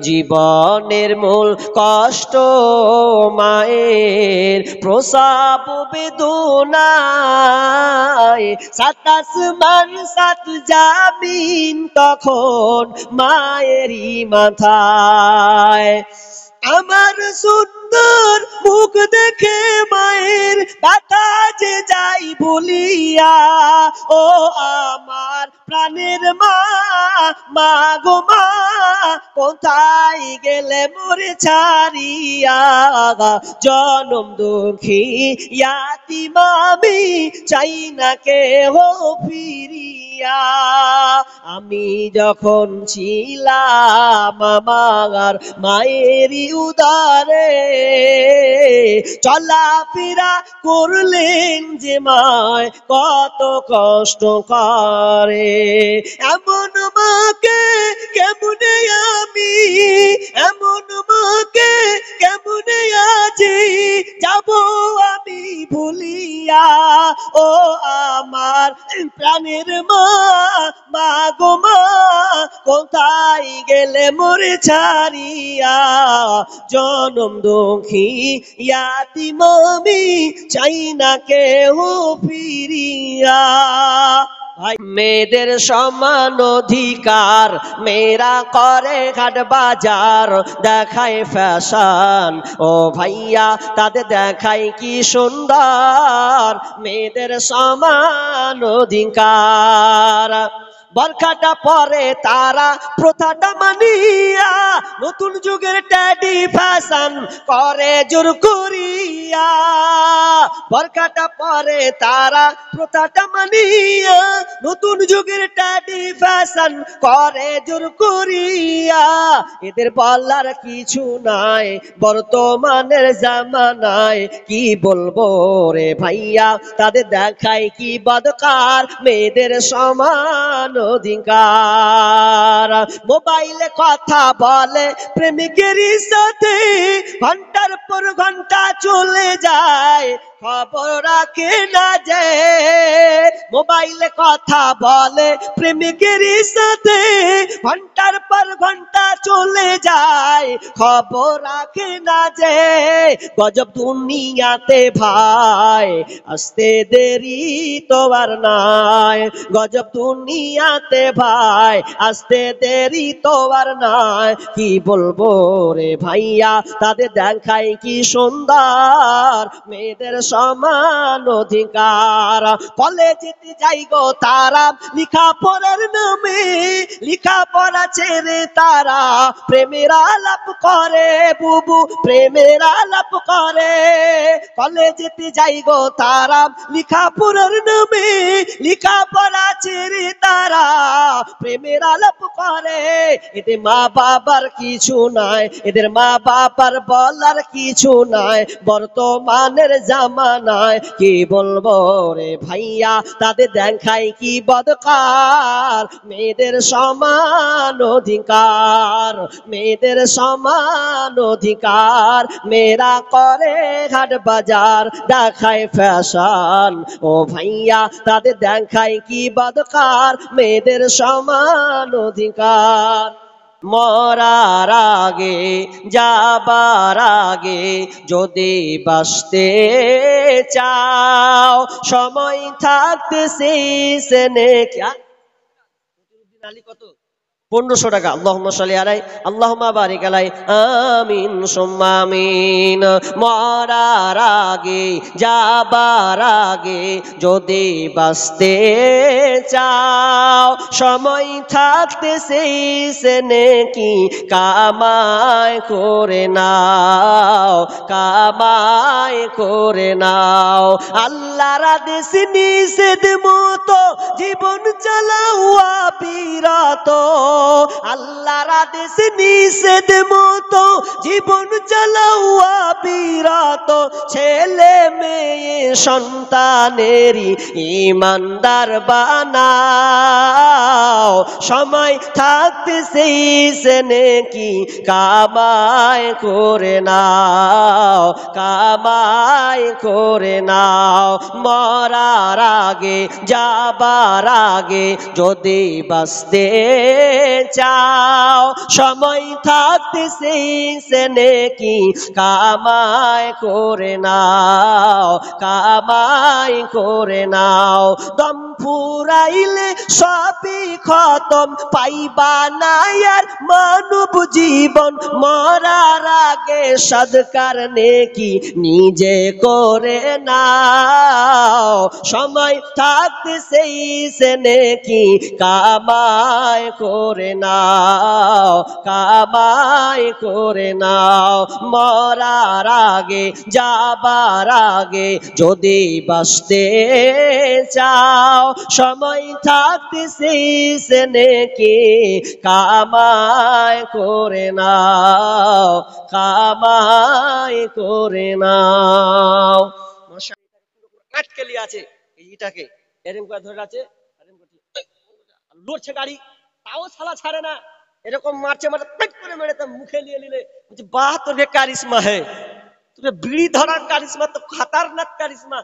জীবনের মূল কষ্ট মায়ের প্রসব বেদনায়, সাত আসমান সাত জামিন তখন মায়েরই মাথায়। আমার সুন্দর মুখ দেখে মায়ের ব্যথা যে যাই ভুলিয়া, ও আমার প্রাণের মা, মা গো মা, কোথায় গেলে মোরে ছাড়িয়া? জনম দুঃখী ইয়াতীম আমি, চাই না কেহ ফিরিয়া। আমি যখন ছিলাম আমার মায়েরই উদারে, চলাফেরা করলেন যে মায় কত কষ্ট করে। এমন মাকে কেমনে আমি, এমন মাকে কেমনে আছি যাব আমি ভুলিয়া? ও আমার প্রাণের মা, মা গো মা, কোথায় গেলে মোরে ছাড়িয়া? জনম দুঃখী ইয়াতীম আমি, চাই না কেহ ফিরিয়া। মেয়েদের সমান অধিকার, মেয়েরা করে ঘাট বাজার, দেখায় ফ্যাশন ও ভাইয়া তাদের দেখায় কি সুন্দর। মেয়েদের সমান অধিকার, বরখাটা পরে তারা প্রথাটা মানিয়া, নতুন যুগের ট্যাডি ফ্যাশন করে জোর করিয়া। বরখাটা পরে তারা প্রথাটা মানিয়া, নতুন যুগের ট্যাডি ফ্যাশন করে জোর করিয়া। এদের বলার কিছু নাই বর্তমানের জামানায়, কি বলবো রে ভাইয়া তাদের দেখায় কি বদকার। মেয়েদের সমান অধিকার, মোবাইলে কথা বলে প্রেমিকের সাথে, ঘন্টার পর ঘন্টা চলে যায় খবর রাখে না যে। মোবাইলে কথা বলে প্রেমিকের সাথে, ঘন্টার পর ঘন্টা চলে যায় খবর রাখে না যে। গজব দুনিয়াতে ভাই, আসতে দেরি তো আর নাই। গজব দুনিয়াতে ভাই, আসতে দেরি তো আর নাই। কি বলবো রে ভাইয়া তাদের দেখায় কি সুন্দর। মেয়েদের সমান অধিকার, কলেজেতে যাই গো তারা লিখা পড়ার নামে, লিখা পড়া ছেড়ে তারা প্রেমের আলাপ করে, বুবু প্রেমের আলাপ করে। কলেজেতে যাই গো তারা লিখা পড়ার নামে, লিখা পড়া ছেড়ে তারা প্রেমের আলাপ করে। এদের মা বাবার কিছু নাই, এদের মা বাবার বলার কিছু নাই বর্তমানের জামানায়। কি বলবো রে ভাইয়া তাদের দেখায় কি বদকার। মেয়েদের সমান অধিকার, মেয়েদের সমান অধিকার, মেয়েরা করে ঘাট বাজার, দেখায় ফ্যাশন ও ভাইয়া তাদের দেখায় কি বদকার। মেয়েদের সমান অধিকার, মরার আগে যাবার আগে যদি বাঁচতে চাও, সময় থাকতে শেষ নেকি। কত 1500 টাকা। আল্লাহুম্মা সাল্লি আলাই, আল্লাহুম্মা বারিক আলাই, আমিন সুম্মা আমিন। মরার আগে যাবার আগে যদি বাঁচতে চাও, সময় থাকতে শেষ নেকি কামাই করে নাও, কামাই করে নাও। আল্লাহর আদেশ নিষেধ মতো জীবন চালাও আবিরত, আল্লাহর আদেশ নিষেধ মতো জীবন চালাও আবিরত। ছেলে মেয়ে সন্তানেরই ইমানদার বানাও, সময় থাকতে শেষ নেকি কামাই করে নাও, কামাই করে নাও। মরার আগে যাবার আগে যদি বাঁচতে চাও, সময় থাকতে সেই সে নেকি কামাই করে নাও, কামাই করে নাও। দম ফুরাইলে সবই খতম, পাইবা না আর মানব জীবন, মরার আগে সাদকার নেকি নিজে করে নাও, সময় থাকতে সেই সে নেকি কামাই করে নাও, কামাই করে নাও। মরার আগে যাবার আগে যদি বাঁচতে চাও, সময় থাকতে সেই সে নেকি কামাই করে নাও, কামাই করে নাও। আটকে লিয়ে আছে এইটাকে, এরকম করে ধরে আছে, লড়ছে গাড়ি, তাও শালা ছাড়ে না, এরকম মারছে, মারছে পেট করে মেরে তার মুখে নিয়ে নিলে বলছে বাহ তোর কারিশমা হে, তোর বিড়ি ধরার কারিশমা তো খাতারনাক কারিশমা।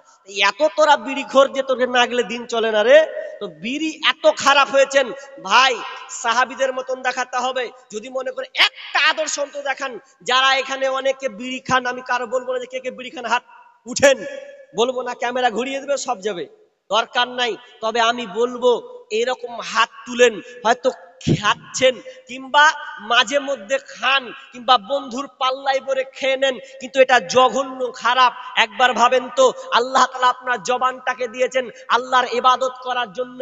এত তোরা বিড়ি খোর যে তোকে না গেলে দিন চলে না রে, তো বিড়ি এত খারাপ হয়েছেন ভাই, সাহাবীদের মতন দেখাতে হবে। যদি মনে করে একটা আদর্শ অন্তত দেখান, যারা এখানে অনেকে বিড়ি খান, আমি কারো বলবো না যে কে কে বিড়ি খান হাত উঠেন, বলবো না, ক্যামেরা ঘুরিয়ে দেবে সব যাবে, দরকার নাই। তবে আমি বলবো এরকম হাত তুলেন, হয়তো খাচ্ছেন কিংবা মাঝে মধ্যে খান কিংবা বন্ধুর পাল্লাই পরে খেয়ে নেন, কিন্তু এটা জঘন্য খারাপ। একবার ভাবেন তো, আল্লাহ তাআলা আপনার জবানটাকে দিয়েছেন আল্লাহর ইবাদত করার জন্য,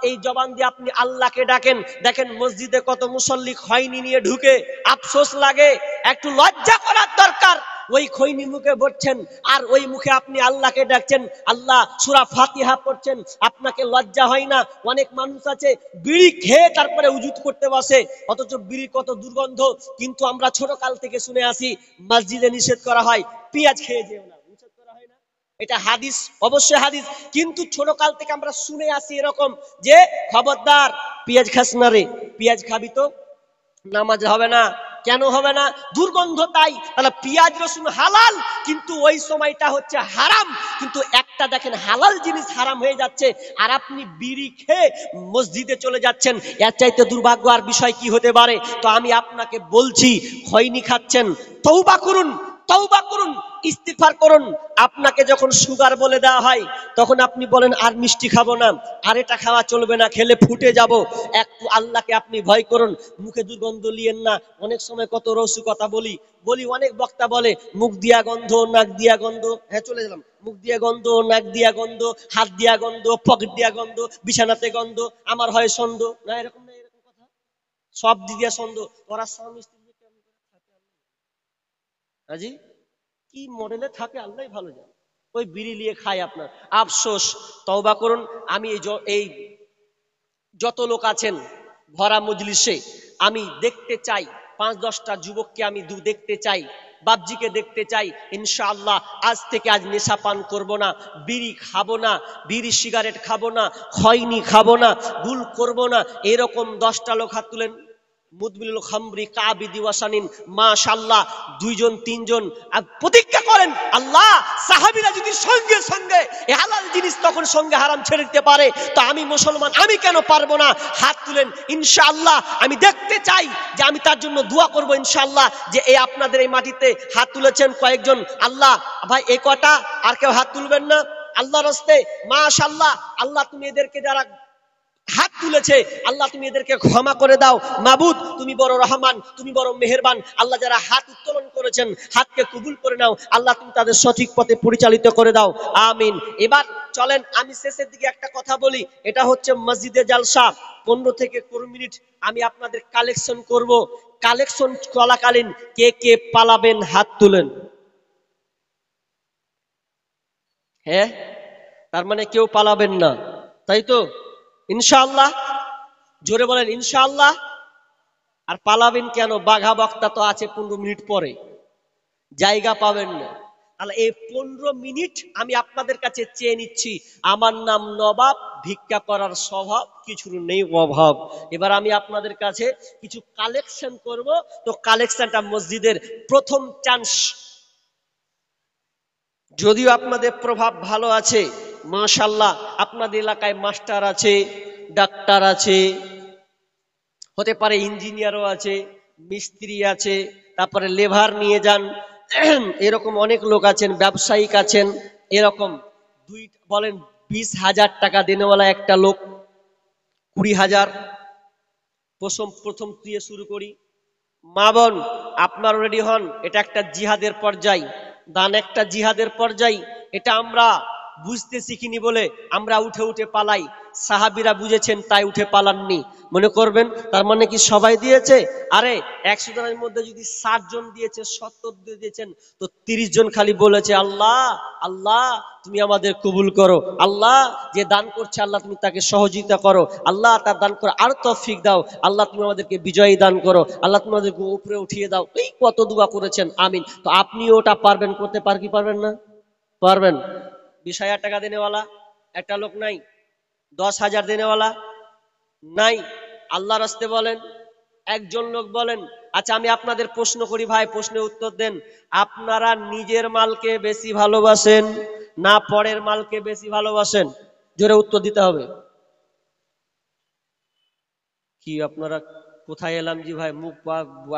এই জবান দিয়ে আপনি আল্লাহকে ডাকেন। দেখেন মসজিদে কত মুসল্লি খৈনি নিয়ে ঢুকে, আফসোস লাগে, একটু লজ্জা করার দরকার। ওই খৈনি মুখে বসছেন আর ওই মুখে আপনি আল্লাহকে ডাকছেন, আল্লাহ সূরা ফাতিহা পড়ছেন, আপনাকে লজ্জা হয় না? অনেক মানুষ আছে বিড়ি খেয়ে তারপরে উজু করতে বসে, অথচ বিড়ি কত দুর্গন্ধ। কিন্তু আমরা ছোট কাল থেকে শুনে আসি মসজিদে নিষেধ করা হয় পেঁয়াজ খেয়ে যেও না, নিষেধ করা হয় না? এটা হাদিস, অবশ্যই হাদিস, কিন্তু ছোট কাল থেকে আমরা শুনে আসি এরকম যে খবরদার পেঁয়াজ খাস না রে, পেঁয়াজ খাবি তো নামাজ হবে না। কেন হবে না? দুর্গন্ধ। তাই তাহলে পেঁয়াজ রসুন হালাল, কিন্তু ওই সময়টা হচ্ছে হারাম। কিন্তু একটা দেখেন হালাল জিনিস হারাম হয়ে যাচ্ছে আর আপনি বিড়ি খেয়ে মসজিদে চলে যাচ্ছেন, এর চাইতে দুর্ভাগ্য আর বিষয় কি হতে পারে? তো আমি আপনাকে বলছি, খৈনি খাচ্ছেন, তওবা করুন, তওবা করুন, ইস্তিগফার করুন। আপনাকে যখন সুগার বলে দেওয়া হয় তখন আপনি বলেন আর মিষ্টি খাবো না, আর এটা খাওয়া চলবে না, খেলে ফুটে যাব। একটু আল্লাহকে আপনি ভয় করুন, মুখে দুর্গন্ধ লিয়েন না। অনেক সময় কত রসিকতা বলি, অনেক বক্তা বলে মুখ দিয়া গন্ধ, নাক দিয়া গন্ধ, হ্যাঁ চলে গেলাম, মুখ দিয়া গন্ধ, নাক দিয়া গন্ধ, হাত দিয়া গন্ধ, পকেট দিয়া গন্ধ, বিছানাতে গন্ধ, আমার হয় সন্দেহ না, এরকম না, এরকম কথা সব দিক দিয়া সন্দেহ। ওরা স্বামী স্ত্রী হাজি কি মডেলে থাকে আল্লাহ ভালো জানে, ওই বিড়ি নিয়ে খায় আপনার। আফসোস, তওবা করুন। আমি এই যত লোক আছেন ভরা মজলিসে, আমি দেখতে চাই 5-10টা যুবককে আমি দেখতে চাই, বাপজিকে দেখতে চাই। ইনশাআল্লাহ আজ থেকে আজ নেশা পান করব না, বিড়ি খাবো না, বিড়ি সিগারেট খাবো না, খৈনি খাবো না, গুল করব না, এরকম 10টা লোক হাত তুলেন। মুদমিনুল খামরি কাবিদি ওয়াসানিন, মাশাআল্লাহ 2জন 3জন প্রতিজ্ঞা করেন, আল্লাহ সাহাবীরা যদি সঙ্গে সঙ্গে এই হালাল জিনিস তখন সঙ্গে হারাম ছেড়ে দিতে পারে, তো আমি মুসলমান, আমি কেন পারবো না? হাত তুলেন। ইনশাআল্লাহ আমি দেখতে চাই যে আমি তার জন্য দোয়া করব ইনশাআল্লাহ। যে এই আপনাদের এই মাটিতে হাত তুলেছেন কয়েকজন, আল্লাহ ভাই এই কটা, আর কেউ হাত তুলবেন না আল্লাহর রাস্তে? মাশাআল্লাহ, আল্লাহ তুমি এদেরকে যারা হাত তুলেছে, আল্লাহ তুমি এদেরকে ক্ষমা করে দাও। মাবুদ তুমি বড় রহমান, তুমি বড় মেহেরবান। আল্লাহ যারা হাত উত্তোলন করেছেন হাতকে কবুল করে নাও, আল্লাহ তুমি তাদের সঠিক পথে পরিচালিত করে দাও, আমিন। এবার চলেন আমি শেষের দিকে একটা কথা বলি, এটা হচ্ছে মসজিদে জালসা, 15 থেকে 20 মিনিট আমি আপনাদের কালেকশন করব। কালেকশন চলাকালীন কে কে পালাবেন হাত তুলেন। হ্যাঁ, তার মানে কেউ পালাবেন না, তাই তো? ইনশাআল্লাহ, জোরে বলেন ইনশাআল্লাহ। আর পালাবেন কেন? বাঘা বক্তা তো আছে 15 মিনিট পরে, জায়গা পাবেন না। তাহলে এই 15 মিনিট আমি আপনাদের কাছে চেয়ে নিচ্ছি। আমার নাম নবাব, ভিক্ষা করার স্বভাব, কিছুর নেই অভাব। এবার আমি আপনাদের কাছে কিছু কালেকশন করব। তো কালেকশনটা মসজিদের প্রথম চান্স, যদিও আপনাদের প্রভাব ভালো আছে মাশাআল্লাহ, আপনাদের এলাকায় মাস্টার আছে, ডাক্তার আছে, হতে পারে ইঞ্জিনিয়ারও আছে, মিস্ত্রি আছে, তারপরে লেবার নিয়ে যান, এরকম অনেক লোক আছেন, ব্যবসায়িক আছেন, এরকম দুই বলেন 20,000 টাকা দেনেওয়ালা একটা লোক, 20,000, প্রথম প্রথম দিয়ে শুরু করি। মা বোন আপনার রেডি হন, এটা একটা জিহাদের পর্যায়, দান একটা জিহাদের পর্যায়। এটা আমরা বুঝতে শিখিনি বলে আমরা উঠে উঠে পালাই, সাহাবীরা বুঝেছেন তাই উঠে পালাননি। মনে করবেন তার মানে কি সবাই দিয়েছে? আরে 100 জনের মধ্যে যদি 60 জন দিয়েছে, 70 দিয়েছেন, তো 30 জন খালি বলেছে আল্লাহ আল্লাহ তুমি আমাদের কবুল করো, আল্লাহ যে দান করছে আল্লাহ তুমি তাকে সহযোগিতা করো, আল্লাহ তার দান করো আরো তৌফিক দাও, আল্লাহ তুমি আমাদেরকে বিজয়ী দান করো, আল্লাহ তুমি আমাদেরকে উপরে উঠিয়ে দাও। এই কত দোয়া করেছেন, আমিন। তো আপনিও ওটা পারবেন করতে, কি পারবেন না? পারবেন। 20,000 টাকা দেনেওয়ালা একটা লোক নাই, 10,000 দেনেওয়ালা নাই, আল্লাহ রাস্তে বলেন একজন লোক বলেন। আচ্ছা আমি আপনাদের প্রশ্ন করি ভাই, প্রশ্নের উত্তর দেন। আপনারা নিজের মালকে বেশি ভালোবাসেন না পরের মালকে বেশি ভালোবাসেন? জোরে উত্তর দিতে হবে। কি আপনারা কোথায় এলাম জি ভাই, মুখ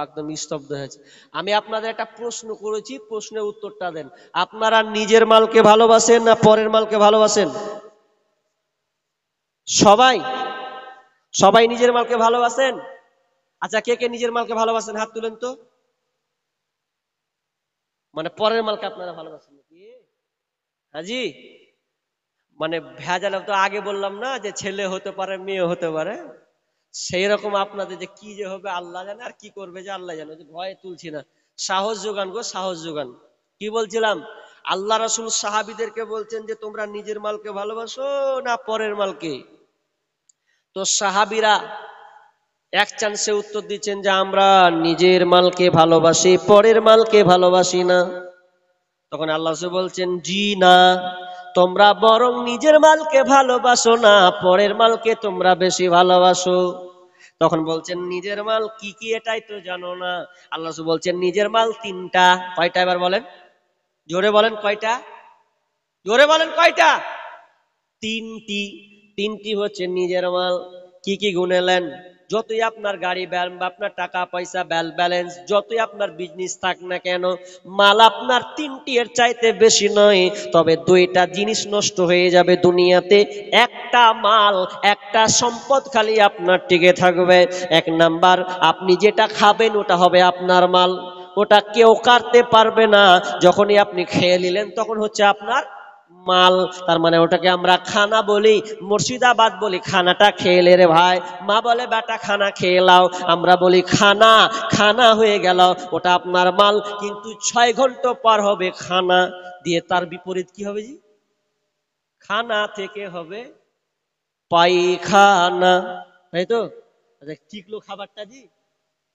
একদম স্তব্ধ হয়েছে। আমি আপনাদের একটা প্রশ্ন করেছি, প্রশ্নের উত্তরটা দেন। আপনারা নিজের মালকে ভালোবাসেন না পরের মালকে ভালোবাসেন? সবাই সবাই নিজের মালকে ভালোবাসেন? আচ্ছা কে কে নিজের মালকে ভালোবাসেন হাত তুলেন তো। মানে পরের মালকে আপনারা ভালোবাসেন নাকি হাজি? মানে ভেজাল তো আগে বললাম না যে ছেলে হতে পারে মেয়ে হতে পারে, সেই রকম আপনাদের যে কি যে হবে আল্লাহ জানে, আর কি করবে যে আল্লাহ জানে। ভয় তুলছি না, সাহস যোগান গো, সাহস যোগান। কি বলছিলাম, আল্লাহ রাসূল সাহাবীদেরকে বলছেন যে তোমরা নিজের মালকে ভালোবাসো না পরের মালকে? তো সাহাবীরা এক চান্সে উত্তর দিচ্ছেন যে আমরা নিজের মালকে ভালোবাসি, পরের মালকে ভালোবাসি না। তখন আল্লাহ বলছেন জি না, তোমরা বরং নিজের মালকে ভালোবাসো না, পরের মালকে তোমরা বেশি ভালোবাসো। তখন বলছেন নিজের মাল কি কি এটাই তো জানো না। আল্লাহ বলছেন নিজের মাল তিনটা। কয়টা এবার বলেন, জোরে বলেন কয়টা, জোরে বলেন কয়টা? তিনটি। তিনটি হচ্ছে নিজের মাল। কি কি গুনেলেন? যতই আপনার গাড়ি বা আপনার টাকা পয়সা ব্যালেন্স, যতই আপনার বিজনেস থাক না কেন, মাল আপনার তিনটি এর চাইতে বেশি নয়। তবে দুইটা জিনিস নষ্ট হয়ে যাবে দুনিয়াতে, একটা মাল একটা সম্পদ খালি আপনার টিকে থাকবে। এক নাম্বার, আপনি যেটা খাবেন ওটা হবে আপনার মাল, ওটা কেউ কাটতে পারবে না। যখনই আপনি খেয়ে নিলেন তখন হচ্ছে আপনার মাল। তার মানে ওটাকে আমরা খানা বলি, মুর্শিদাবাদ বলি খানাটা খেয়ে রে ভাই, মা বলে বেটা খানা খেয়ে লাও, আমরা বলি খানা, খানা হয়ে গেল, ওটা আপনার মাল। কিন্তু 6 ঘন্টা পর হবে খানা দিয়ে, তার বিপরীত কি হবে জি? খানা থেকে হবে পায়খানা, তাই তো? আচ্ছা টিকলো খাবারটা জি?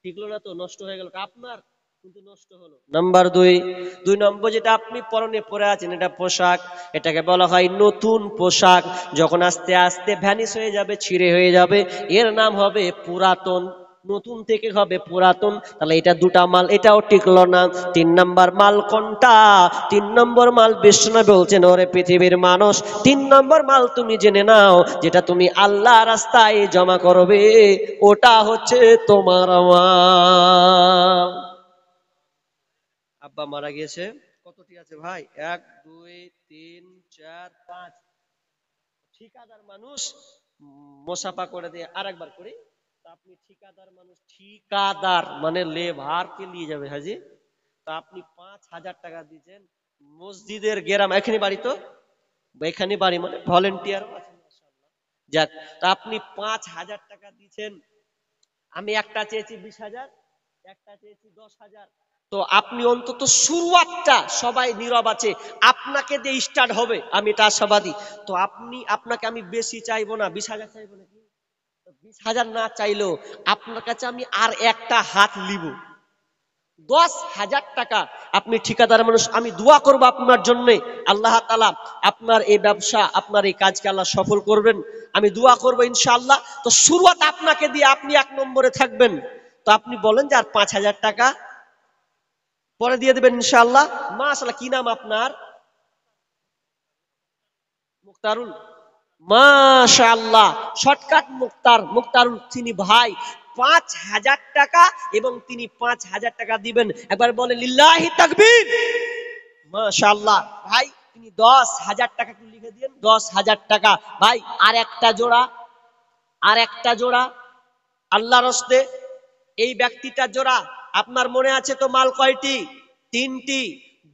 টিকলো না তো, নষ্ট হয়ে গেল আপনার, কিন্তু নষ্ট হলো। নাম্বার 2, 2 নম্বর যেটা আপনি পরনে পরে আছেন এটা পোশাক, এটাকে বলা হয় নতুন পোশাক। যখন আস্তে আস্তে ভ্যানিশ হয়ে যাবে, ছিঁড়ে হয়ে যাবে, এর নাম হবে পুরাতন। নতুন থেকে হবে পুরাতন। তাহলে এটা দুটা মাল, এটাও টিকলো না। 3 নম্বর মাল কোনটা? 3 নম্বর মাল বিষ্ণু বলছেন ওরে পৃথিবীর মানুষ, 3 নম্বর মাল তুমি জেনে নাও, যেটা তুমি আল্লাহ রাস্তায় জমা করবে ওটা হচ্ছে তোমার মাল। আব্বা মারা গিয়েছে, কতটি আছে ভাই? 1 2 3 4 5। ঠিকাদার মানুষ মোসাফা করে দিয়ে আরেকবার করি। তা আপনি ঠিকাদার মানুষ, ঠিকাদার মানে লেবারকে নিয়ে যাবে হাজি। তা আপনি 5,000 টাকা দিয়েছেন, মসজিদের গেরাম, এখানে বাড়ি তো, এখানে বাড়ি মানে ভলেন্টিয়ারও আছে মাশাআল্লাহ। যাক, তা আপনি 5,000 টাকা দিয়েছেন, আমি একটা চেয়েছি 20,000, একটা চেয়েছি 10,000। তো আপনি অন্তত শুরুয়াতটা, সবাই নীরব আছে, আপনাকে দিয়ে স্টার্ট হবে, আমি এটা আশাবাদী। তো আপনাকে আমি বেশি চাইবো না, 20,000 চাইবো নাকি? 20,000 না চাইলেও আপনার কাছে আমি আর একটা হাত লিব, 10,000 টাকা। আপনি ঠিকাদার মানুষ, আমি দোয়া করবো আপনার জন্য, আল্লাহ তাআলা আপনার এই ব্যবসা, আপনার এই কাজকে আল্লাহ সফল করবেন, আমি দোয়া করবো ইনশাআল্লাহ। তো শুরুয়াত আপনাকে দিয়ে, আপনি 1 নম্বরে থাকবেন। তো আপনি বলেন যে আর 5,000 টাকা পরে দিয়ে দেবেন ইনশাআল্লাহ। মাশাআল্লাহ, কি নাম আপনার? মুক্তারুল, মাশাআল্লাহ, শর্টকাট মুক্তার, মুক্তারুল চিনি ভাই। 5,000 টাকা, এবং তিনি 5,000 টাকা দিবেন। একবার বলে লিল্লাহি তাকবীর, মাশাআল্লাহ। ভাই তিনি 10,000 টাকা লিখে দিন, 10,000 টাকা। ভাই আর একটা জোড়া, আর একটা জোড়া আল্লাহর হস্তে এই ব্যক্তিটার জোড়া। আপনার মনে আছে তো মাল কয়টি? 3টি,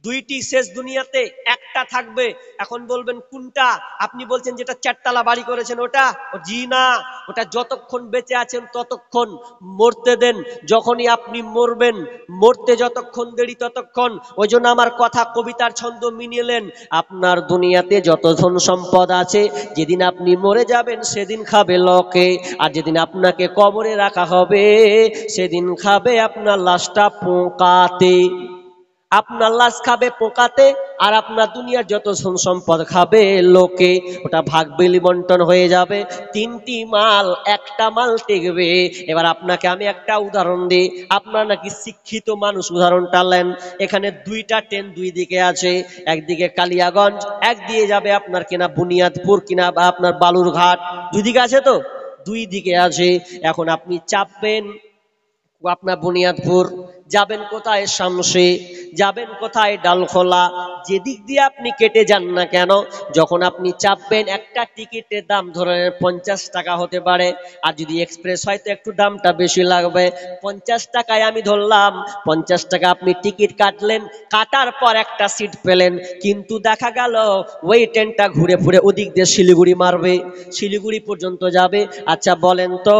2টি শেষ দুনিয়াতে, একটা থাকবে। এখন বলবেন কোনটা? আপনি বলছেন যেটা 4 তলা বাড়ি করেছেন ওটা? জি না, ওটা যতক্ষণ বেঁচে আছেন ততক্ষণ। মরতে দেন, যখনই আপনি মরবেন, মরতে যতক্ষণ দেরি ততক্ষণ। ওই জন্য আমার কথা কবিতার ছন্দ মিনিলেন, আপনার দুনিয়াতে যত ধন সম্পদ আছে, যেদিন আপনি মরে যাবেন সেদিন খাবে লোকে, আর যেদিন আপনাকে কবরে রাখা হবে সেদিন খাবে আপনার লাশটা পোকাতে। আপনার লাশ খাবে পোকাতে, আর আপনার দুনিয়ার যত ধন সম্পদ খাবে লোকে। ওটা ভাগ বিলি বন্টন হয়ে যাবে। 3টি মাল, একটা মাল টিকবে। এবার আপনাকে আমি একটা উদাহরণ দিই, আপনারা নাকি শিক্ষিত মানুষ, উদাহরণটা নেন। এখানে 2টা ট্রেন 2 দিকে আছে, একদিকে কালিয়াগঞ্জ, একদিকে যাবে আপনার কিনা বুনিয়াদপুর কিনা বা আপনার বালুরঘাট। 2 দিকে আছে তো, 2 দিকে আছে। এখন আপনি চাপবেন আপনার বুনিয়াদপুর, যাবেন কোথায়? শামসে, যাবেন কোথায়? ডালখোলা। যেদিক দিয়ে আপনি কেটে যান না কেন, যখন আপনি চাপবেন, একটা টিকিটের দাম ধরে 50 টাকা হতে পারে, আর যদি এক্সপ্রেস হয় তো একটু দামটা বেশি লাগবে। 50 টাকায় আমি ধরলাম, 50 টাকা আপনি টিকিট কাটলেন, কাটার পর একটা সিট পেলেন, কিন্তু দেখা গেল ওই ট্রেনটা ঘুরে ঘুরে ওদিক দিয়ে শিলিগুড়ি মারবে, শিলিগুড়ি পর্যন্ত যাবে। আচ্ছা বলেন তো,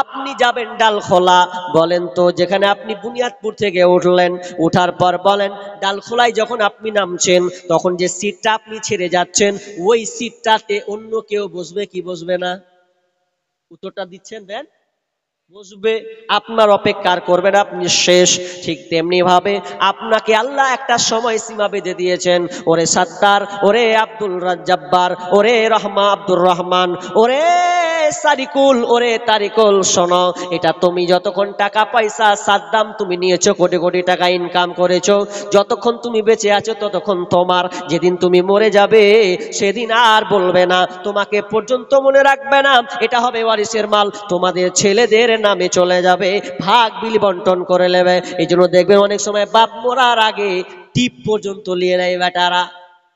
আপনি যাবেন ডালখোলা, বলেন তো যেখানে আপনি বুনিয়াদপুর থেকে উঠলেন, উঠার পর বলেন ডালখোলায় যখন আপনি নামছেন, তখন যে সিটটা আপনি ছেড়ে যাচ্ছেন, ওই সিটটাতে অন্য কেউ বসবে কি বসবে না? উত্তরটা দিচ্ছেন দেন। বসবে, আপনার অপেক্ষার করবেন, আপনি শেষ। ঠিক তেমনি ভাবে আপনাকে আল্লাহ একটা সময় সীমা বেঁধে দিয়েছেন। ওরে সাত্তার, ওরে আব্দুল রাজ্জাব্বার, ওরে রহমা আব্দুর রহমান, ওরে সারিকুল, ওরে তারিকুল, শোনো, এটা তুমি যতক্ষণ টাকা পয়সা সাদ্দাম তুমি নিয়েছো, কোটি কোটি টাকা ইনকাম করেছো, যতক্ষণ তুমি বেঁচে আছো ততক্ষণ তোমার। যেদিন তুমি মরে যাবে সেদিন আর বলবে না, তোমাকে পর্যন্ত মনে রাখবে না, এটা হবে ওয়ারিসের মাল, তোমাদের ছেলেদের নামে চলে যাবে, ভাগ বিলি বন্টন করে নেবে। এই জন্য দেখবেন অনেক সময় বাপ মরার আগে টিপ পর্যন্ত নিয়ে নেয় বেটারা,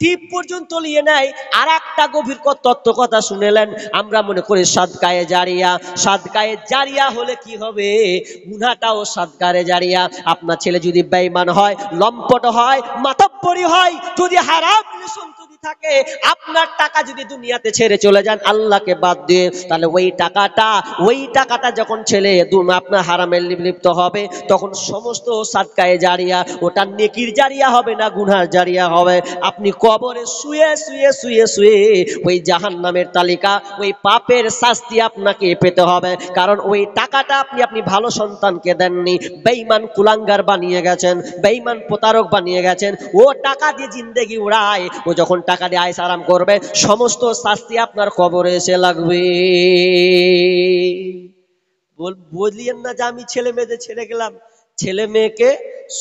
টিপ পর্যন্ত নিয়ে নেয়। আর একটা গভীর তত্ত্ব কথা শুনেলেন, আমরা মনে করি সাদকায়ে জারিয়া, সাদকায়ে জারিয়া হলে কি হবে? গুনাহটাও সাদকায়ে জারিয়া। আপনার ছেলে যদি বেঈমান হয়, লম্পট হয়, মাতব্বরি হয়, যদি হারাম রিলেশন যদি থাকে, আপনার টাকা যদি দুনিয়াতে ছেড়ে চলে যান আল্লাহকে বাদ দিয়ে, তাহলে ওই টাকাটা যখন ছেলে আপনার হারামে লিপ্ত হবে, তখন সমস্ত সাদকায়ে জারিয়া, ওটা নেকির জারিয়া হবে না গুনার জারিয়া হবে। আপনি কবরে শুয়ে শুয়ে শুয়ে শুয়ে ওই জাহান্নামের তালিকা, ওই পাপের শাস্তি আপনাকে পেতে হবে। কারণ ওই টাকাটা আপনি ভালো সন্তানকে দেননি, বেঈমান কুলাঙ্গার বানিয়ে গেছেন, বেঈমান প্রতারক বানিয়ে গেছেন। ও টাকা দিয়ে জিন্দেগি উড়ায়, ও যখন টাকা দিয়ে আয়েশ আরাম করবে, সমস্ত শাস্তি আপনার কবরে এসে লাগবে। বলিয়েন না যে আমি ছেলে মেয়েদের ছেড়ে গেলাম। ছেলে মেয়েকে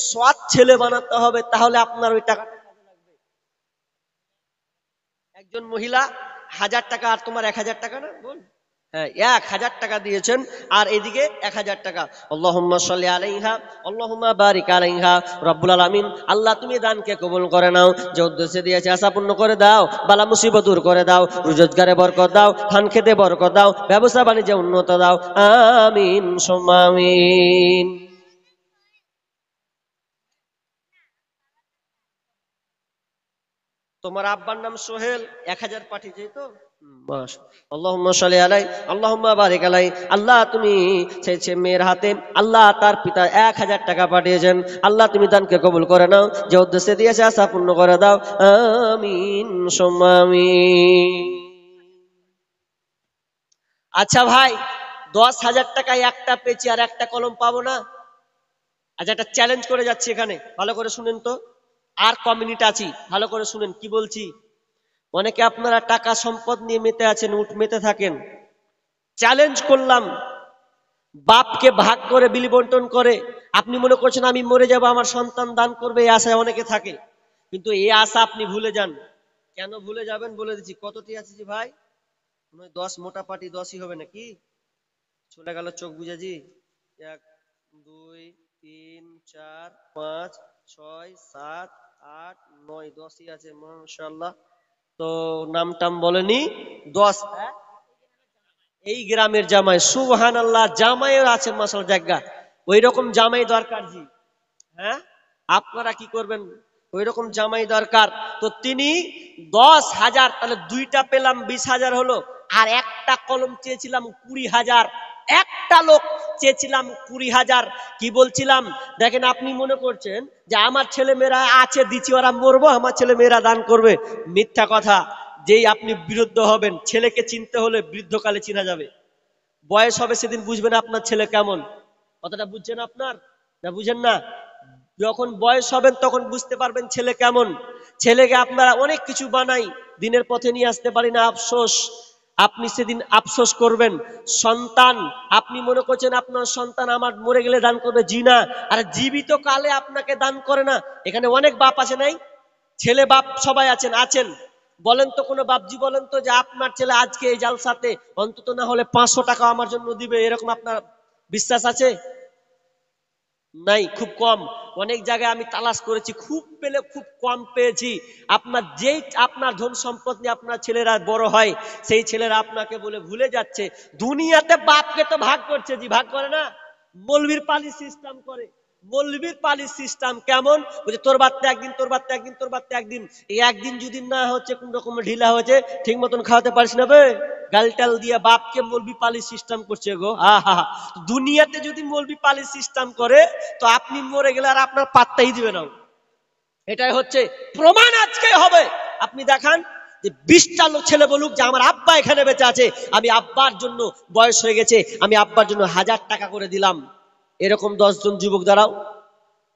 সৎ ছেলে বানাতে হবে, তাহলে আপনার ওই টাকাটা কাজে লাগবে। একজন মহিলা 1000 টাকা, আর তোমার 1000 টাকা না বল? হ্যাঁ, 1000 টাকা দিয়েছেন, আর এদিকে 1000 টাকা। আল্লাহুম্মা সাল্লি আলাইহা, আল্লাহুম্মা বারিক আলাইহা। রব্বুল আলামিন, আল্লাহ তুমি দানকে কবুল করে নাও, যে উদ্দেশ্যে দিয়েছে আশা পূর্ণ করে দাও, বালা মুসিবত দূর করে দাও, রোজগারে বরকত দাও, ধান খেতে বরকত দাও, ব্যবসা বাণিজ্যে উন্নত দাও, আমিন সুম্মা আমিন। তোমার আব্বার নাম সোহেল, 1000 পাঠিয়েছে তো? আল্লাহুম্মা সাল্লি আলাই, আল্লাহুম্মা বারিক আলাই। আল্লাহ তুমি মেয়ের হাতে আল্লাহ তার পিতা 1000 টাকা পাঠিয়েছেন, আল্লাহ তুমি দানকে কবুল করে নাও, যে উদ্দেশ্যে দিয়েছে আশা পূর্ণ করে দাও, আমিন সুম্মা আমিন। আচ্ছা ভাই, 10,000 টাকায় একটা পেঁচি আর একটা কলম পাবো না? আচ্ছা, একটা চ্যালেঞ্জ করে যাচ্ছি এখানে, ভালো করে শুনেন তো, আর কমিউনিটি আছি, ভালো করে শুনেন কি বলছি। অনেকে আপনারা টাকা সম্পদ নিয়ে মেতে আছেন, মেতে থাকেন। চ্যালেঞ্জ করলাম, বাপকে ভাগ করে বিলি বন্টন করে আপনি মনে করছেন আমি মরে যাব আমার সন্তান দান করবে, এই আশায় অনেকে থাকে, কিন্তু এই আশা আপনি ভুলে যান। কেন ভুলে যাবেন বলে দিচ্ছি। কতটি আছে জি ভাই? 10 মোটা পাটি 10ই হবে নাকি? চলে গেল চোখ বুঝেছি। 1 2 3 4 5 6 7 8 9 10ই আছে মাশাআল্লাহ। তো নাম টাম বলেনি 10। এই গ্রামের জামাই সুবহানাল্লাহ, জামাইও আছে মাশাআল্লাহ জায়গা। ওই রকম জামাই দরকার জি। হ্যাঁ, আপনারা কি করবেন, ওই রকম জামাই দরকার। তো তিনি 10,000, তাহলে দুইটা পেলাম 20,000 হলো। আর একটা কলম চেয়েছিলাম 20,000, একটা লোক চেয়েছিলাম 20,000। কি বলছিলাম দেখেন, আপনি মনে করছেন যে আমার ছেলে মেয়েরা আছে দিচ্ছি ওরা মরবো, আমার ছেলে মেয়েরা দান করবে, মিথ্যা কথা। যেই আপনি বিরুদ্ধ হবেন, ছেলেকে চিনতে হলে বৃদ্ধকালে চিনা যাবে, বয়স হবে সেদিন বুঝবেন আপনার ছেলে কেমন। কথাটা বুঝছেন আপনার, না বুঝেন না? যখন বয়স হবেন তখন বুঝতে পারবেন ছেলে কেমন। ছেলেকে আপনারা অনেক কিছু বানাই, দিনের পথে নিয়ে আসতে পারি না, আফসোস। আপনি সেদিন আফসোস করবেন। সন্তান, আপনি মনে করছেন আপনার সন্তান আমার মরে গেলে দান করবে, জি না। আর জীবিত কালে আপনাকে দান করে না। এখানে অনেক বাপ আছে নাই, ছেলে বাপ সবাই আছেন, আছেন। বলেন তো কোনো বাপজি, বলেন তো যে আপনার ছেলে আজকে এই জালসাতে অন্তত না হলে 500 টাকা আমার জন্য দিবে, এরকম আপনার বিশ্বাস আছে? নাই, খুব কম। অনেক জায়গায় আমি তালাশ করেছি, খুব পেলে খুব কম পেয়েছি। আপনার যেই আপনার ধন সম্পদ নিয়ে আপনার ছেলেরা বড় হয়, সেই ছেলেরা আপনাকে বলে ভুলে যাচ্ছে। দুনিয়াতে বাপকে তো ভাগ করছে জি, ভাগ করে না। মৌলবীর পালি সিস্টেম করে। মৌলবীর পালি সিস্টেম কেমন, বলছে তোর বাচ্চা একদিন, তোর বাচ্চা একদিন, তোর বাচ্চা একদিন। এই একদিন যদি না হচ্ছে, কোন রকম ঢিলা হয়েছে, ঠিক মতন খাওয়াতে পারিস না বে, গালটাল দিয়ে বাপকে মৌলবি পালি সিস্টেম করছে গো। আহা, দুনিয়াতে যদি মৌলবি পালি সিস্টেম করে, তো আপনি মরে গেলে আর আপনার পাত্তাই দিবে না। এটাই হচ্ছে প্রমাণ, আজকে হবে। আপনি দেখান যে 20টা লোক ছেলে বলুক যে আমার আব্বা এখানে বেঁচে আছে, আমি আব্বার জন্য, বয়স হয়ে গেছে, আমি আব্বার জন্য 1000 টাকা করে দিলাম। এরকম 10 জন যুবক দাঁড়াও।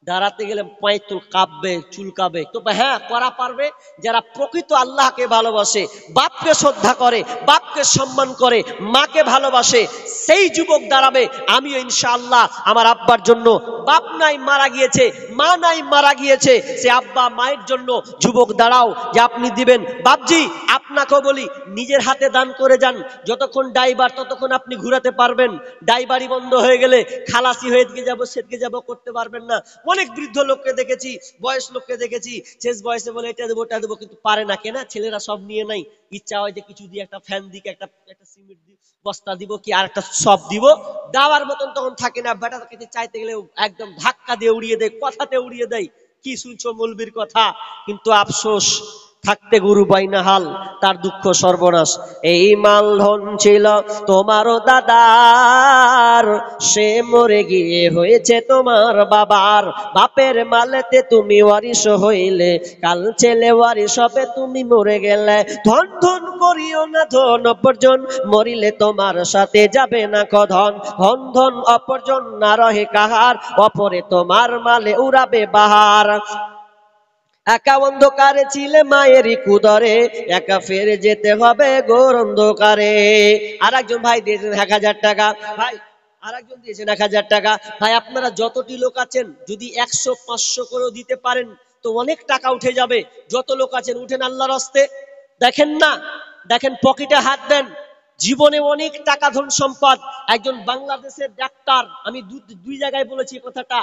দাঁড়াতে গেলে পায়ে তো কাঁপবে, চুলকাবে। তো হ্যাঁ, করা পারবে যারা প্রকৃত আল্লাহকে ভালোবাসে, বাপকে শ্রদ্ধা করে, বাপকে সম্মান করে, মাকে ভালোবাসে, সেই যুবক দাঁড়াবে। আমিও ইনশাআল্লাহ আমার আব্বার জন্য, বাপ নাই মারা গিয়েছে, মা নাই মারা গিয়েছে, সে আব্বা মায়ের জন্য যুবক দাঁড়াও যে আপনি দিবেন। বাপজি আপনাকেও বলি, নিজের হাতে দান করে যান। যতক্ষণ ড্রাইভার ততক্ষণ আপনি ঘুরাতে পারবেন, ড্রাইভারি বন্ধ হয়ে গেলে খালাসি হয়ে যাবো, সেদিকে যাবো, করতে পারবেন না। অনেক বৃদ্ধ লোককে দেখেছি, বয়স লোককে দেখেছি, শেষ বয়সে বলে এটা দেবো ওটা দেবো, কিন্তু পারে না। কেনা ছেলেরা সব নিয়ে নাই, ইচ্ছা হয় যে কিছু দিয়ে, একটা ফ্যান দিকে, একটা সিমেন্ট বস্তা দিব, কি আর একটা সব দিব, দেওয়ার মতন তখন থাকে না। বেটা কাছে চাইতে গেলে একদম ধাক্কা দিয়ে উড়িয়ে দেয়, কথাতে উড়িয়ে দেয়, কি শুনছো মৌলবীর কথা। কিন্তু আফসোস, থাকতে গুরু বাইনা হাল, তার দুঃখ সর্বনাশ। এই মাল ধন ছিল তোমারও দাদার, সে মরে গিয়ে হয়েছে তোমার বাবার। বাপের মালেতে তুমি ওয়ারিশ হইলে, কাল ছেলে ওয়ারিশ হবে তুমি মরে গেলে। ধন ধন করিও না ধন অপরজন, মরিলে তোমার সাথে যাবে না কধন। ধন ধন অপরজন না রহে কাহার, অপরে তোমার মালে উড়াবে বাহার। একা অন্ধকারে ছিলে মায়েরই কুদরে, একা ফেরে যেতে হবে ঘোর অন্ধকারে। আর একজন ভাই দিয়েছেন 1000 টাকা। ভাই আর একজন দিয়েছেন 1000 টাকা। ভাই আপনারা যতটি লোক আছেন, যদি 100 500 করেও দিতে পারেন তো অনেক টাকা উঠে যাবে। যত লোক আছেন উঠেন আল্লাহর হস্তে। দেখেন না, দেখেন পকেটে হাত দেন, জীবনে অনেক টাকা ধন সম্পদ। একজন বাংলাদেশের ডাক্তার, আমি দুই জায়গায় বলেছি কথাটা,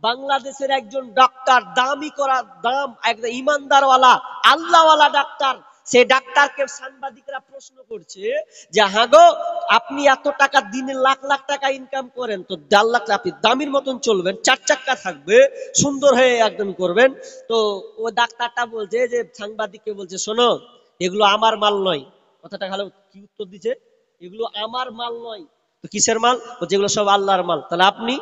বাংলাদেশের একজন ডাক্তার, দামি করা দাম, একদম ইমানদারওয়ালা আল্লাহওয়ালা ডাক্তার। সে ডাক্তারকে সাংবাদিকরা প্রশ্ন করছে যে হ্যাঁ গো, আপনি এত টাকা দিনে লাখ লাখ টাকা ইনকাম করেন, তো 1.5 লাখ আপনি দামির মতন চলবেন, 4 চাক্কা থাকবে, সুন্দর হয়ে একদম করবেন। তো ও ডাক্তারটা বলছে যে, সাংবাদিককে বলছে শোনো, এগুলো আমার মাল নয়। কথাটা ভালো, কি উত্তর দিচ্ছে, এগুলো আমার মাল নয়। তো কিসের মাল? যেগুলো সব আল্লাহর মাল। তাহলে আপনি